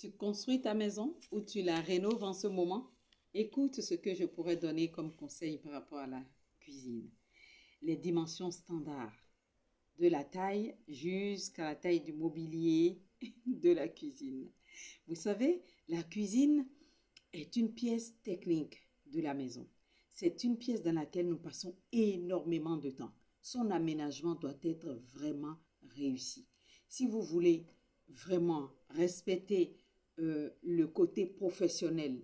Tu construis ta maison ou tu la rénoves en ce moment? Écoute ce que je pourrais donner comme conseil par rapport à la cuisine. Les dimensions standards, de la taille jusqu'à la taille du mobilier de la cuisine. Vous savez, la cuisine est une pièce technique de la maison. C'est une pièce dans laquelle nous passons énormément de temps. Son aménagement doit être vraiment réussi. Si vous voulez vraiment respecter le côté professionnel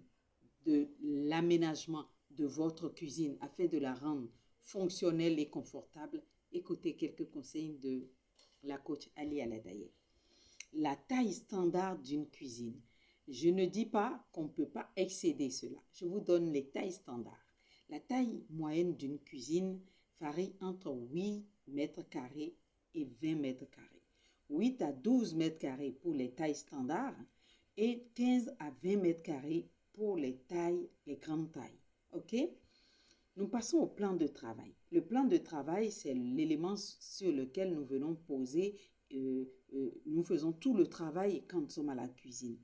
de l'aménagement de votre cuisine afin de la rendre fonctionnelle et confortable, écoutez quelques conseils de la coach Ali Aladaye. La taille standard d'une cuisine. Je ne dis pas qu'on ne peut pas excéder cela. Je vous donne les tailles standards. La taille moyenne d'une cuisine varie entre 8 mètres carrés et 20 mètres carrés. 8 à 12 mètres carrés pour les tailles standards et 15 à 20 mètres carrés pour les grandes tailles. OK? Nous passons au plan de travail. Le plan de travail, c'est l'élément sur lequel nous venons poser, nous faisons tout le travail quand nous sommes à la cuisine.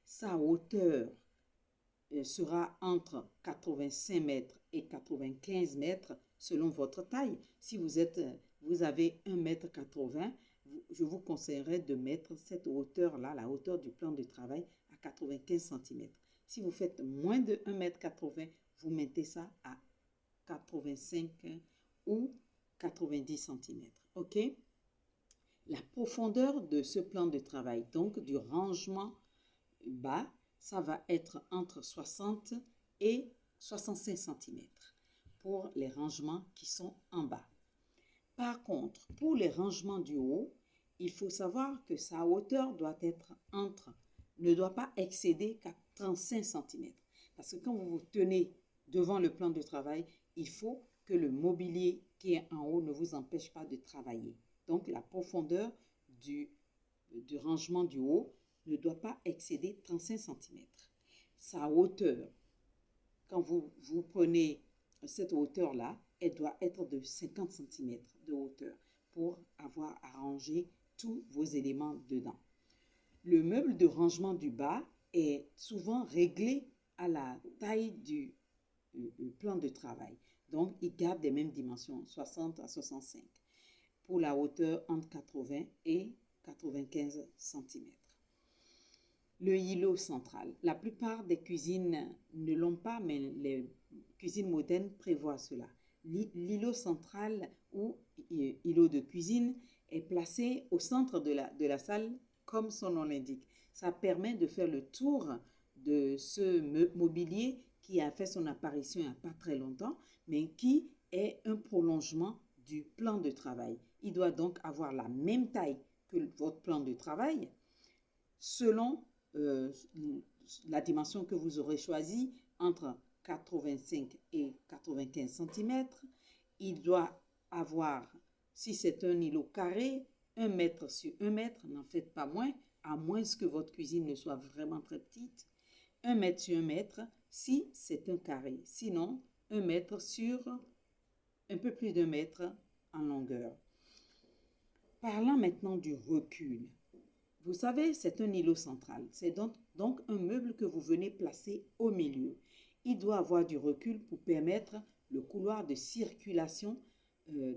Sa hauteur sera entre 85 mètres et 95 mètres selon votre taille. Si vous avez 1,80 m, je vous conseillerais de mettre cette hauteur-là, la hauteur du plan de travail, à 95 cm. Si vous faites moins de 1,80 m, vous mettez ça à 85 ou 90 cm. OK? La profondeur de ce plan de travail, donc du rangement bas, ça va être entre 60 et 65 cm pour les rangements qui sont en bas. Par contre, pour les rangements du haut, il faut savoir que sa hauteur ne doit pas excéder qu'à 35 cm. Parce que quand vous vous tenez devant le plan de travail, il faut que le mobilier qui est en haut ne vous empêche pas de travailler. Donc, la profondeur du rangement du haut ne doit pas excéder 35 cm. Sa hauteur, quand vous prenez cette hauteur-là, elle doit être de 50 cm de hauteur pour avoir à ranger tous vos éléments dedans. Le meuble de rangement du bas est souvent réglé à la taille du plan de travail. Donc, il garde les mêmes dimensions, 60 à 65, pour la hauteur entre 80 et 95 cm. Le îlot central. La plupart des cuisines ne l'ont pas, mais les cuisines modernes prévoient cela. L'îlot central ou îlot de cuisine est placé au centre de la salle, comme son nom l'indique. Ça permet de faire le tour de ce mobilier qui a fait son apparition il n'y a pas très longtemps, mais qui est un prolongement du plan de travail. Il doit donc avoir la même taille que votre plan de travail, selon la dimension que vous aurez choisie, entre 85 et 95 cm. Il doit avoir, si c'est un îlot carré, 1 mètre sur 1 mètre, n'en faites pas moins, à moins que votre cuisine ne soit vraiment très petite. 1 mètre sur 1 mètre, si c'est un carré. Sinon, 1 mètre sur un peu plus d'1 mètre en longueur. Parlant maintenant du recul. Vous savez, c'est un îlot central. C'est donc un meuble que vous venez placer au milieu. Il doit avoir du recul pour permettre le couloir de circulation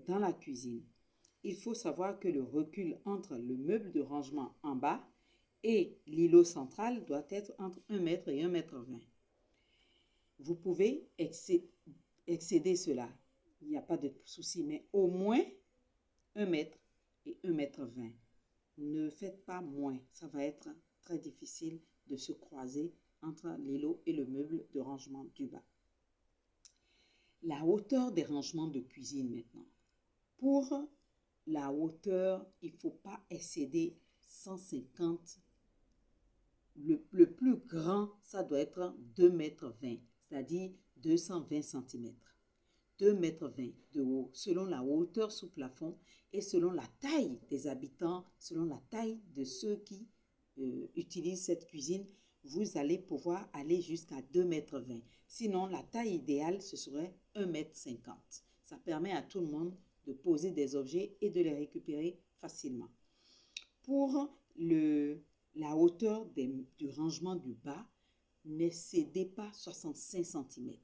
dans la cuisine. Il faut savoir que le recul entre le meuble de rangement en bas et l'îlot central doit être entre 1 mètre et 1,20 m. Vous pouvez excéder cela. Il n'y a pas de souci, mais au moins 1 mètre et 1,20 m. Ne faites pas moins, ça va être très difficile de se croiser entre l'îlot et le meuble de rangement du bas. La hauteur des rangements de cuisine maintenant. Pour la hauteur, il ne faut pas excéder 150. Le plus grand, ça doit être 2,20 mètres, c'est-à-dire 220 cm. 2,20 mètres de haut, selon la hauteur sous plafond et selon la taille des habitants, selon la taille de ceux qui utilisent cette cuisine, vous allez pouvoir aller jusqu'à 2,20 mètres. Sinon, la taille idéale, ce serait 1,50 mètre. Ça permet à tout le monde de poser des objets et de les récupérer facilement. Pour la hauteur hauteur du rangement du bas n'excédait pas 65 cm.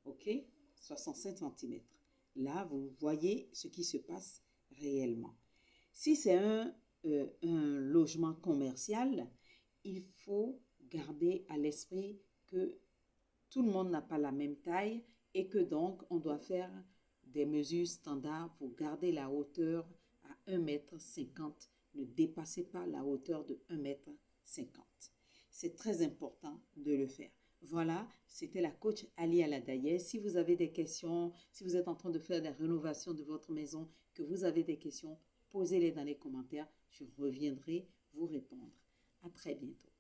OK? 65 cm. Là, vous voyez ce qui se passe réellement. Si c'est un logement commercial, il faut garder à l'esprit que tout le monde n'a pas la même taille et que donc on doit faire des mesures standards pour garder la hauteur à 1,50 m. Ne dépassez pas la hauteur de 1,50 m. C'est très important de le faire. Voilà, c'était la coach Ali Aladaye. Si vous avez des questions, si vous êtes en train de faire la rénovation de votre maison, que vous avez des questions, posez-les dans les commentaires. Je reviendrai vous répondre. À très bientôt.